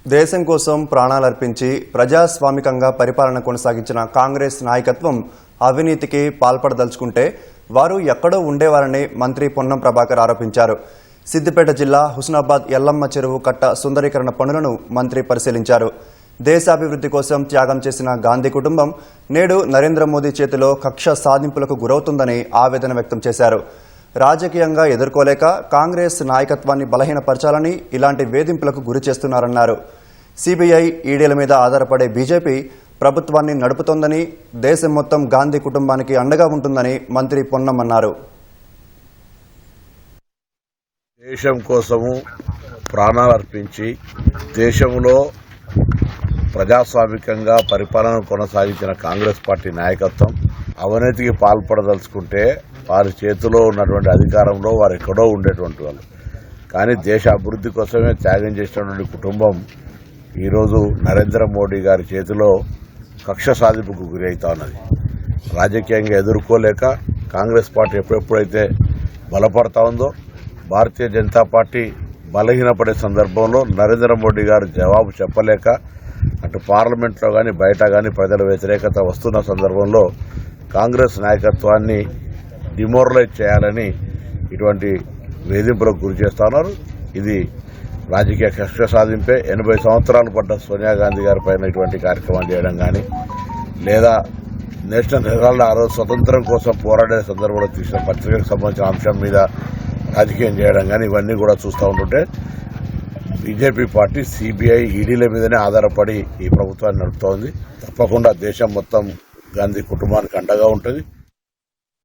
దేశం కోసం ప్రాణాలర్పించి ప్రజాస్వామికంగా పరిపాలన కొనసాగించిన కాంగ్రెస్ నాయకత్వం అవినీతికి పాల్పడదలుచుకుంటే వారు ఎక్కడో ఉండేవారని మంత్రి పొన్నం ప్రభాకర్ ఆరోపించారు. సిద్దిపేట జిల్లా హుస్నాబాద్ ఎల్లమ్మ చెరువు కట్ట సుందరీకరణ పనులను మంత్రి పరిశీలించారు. దేశాభివృద్ధి కోసం త్యాగం చేసిన గాంధీ కుటుంబం నేడు నరేంద్ర మోదీ చేతిలో కక్ష సాధింపులకు గురవుతుందని ఆవేదన వ్యక్తం చేశారు. రాజకీయంగా ఎదుర్కోలేక కాంగ్రెస్ నాయకత్వాన్ని బలహీనపరచాలని ఇలాంటి వేధింపులకు గురి చేస్తున్నారన్నారు. సిబిఐ, ఈడీల మీద ఆధారపడే బీజేపీ ప్రభుత్వాన్ని నడుపుతోందని, దేశం మొత్తం గాంధీ కుటుంబానికి అండగా ఉంటుందని మంత్రి పొన్నం అన్నారు. దేశం కోసము ప్రాణాలర్పించి దేశంలో ప్రజాస్వామికంగా పరిపాలన కొనసాగించిన కాంగ్రెస్ పార్టీ నాయకత్వం అవినీతికి పాల్పడదలుచుకుంటే వారి చేతిలో ఉన్నటువంటి అధికారంలో వారు ఎక్కడో ఉండేటువంటి వాళ్ళు. కానీ దేశ అభివృద్ధి కోసమే త్యాగం చేసినటువంటి కుటుంబం ఈరోజు నరేంద్ర మోడీ గారి చేతిలో కక్ష సాధింపుకు గురి అవుతా ఉన్నది. రాజకీయంగా ఎదుర్కోలేక కాంగ్రెస్ పార్టీ ఎప్పుడెప్పుడైతే బలపడతా ఉందో, భారతీయ జనతా పార్టీ బలహీనపడే సందర్భంలో నరేంద్ర మోడీ గారు జవాబు చెప్పలేక అటు పార్లమెంట్లో కానీ బయట కానీ ప్రజల వ్యతిరేకత వస్తున్న సందర్భంలో కాంగ్రెస్ నాయకత్వాన్ని డిమోరలైజ్ చేయాలని ఇటువంటి వేధింపులకు గురి చేస్తా ఉన్నారు. ఇది రాజకీయ కక్ష సాధింపే. 80 సంవత్సరాలు పడ్డ సోనియా గాంధీ గారి పైన ఇటువంటి కార్యక్రమాలు చేయడం కానీ, లేదా నేషనల్ హెరాల్డ్ ఆ రోజు స్వతంత్రం కోసం పోరాడే సందర్భంలో తీసిన పత్రికలకు సంబంధించిన అంశం మీద రాజకీయం చేయడం కానీ, ఇవన్నీ కూడా చూస్తూ ఉంటుంటే బీజేపీ పార్టీ సిబిఐ, ఈడీల మీదనే ఆధారపడి ఈ ప్రభుత్వాన్ని నడుపుతోంది. తప్పకుండా దేశం మొత్తం గాంధీ కుటుంబానికి అండగా ఉంటుంది.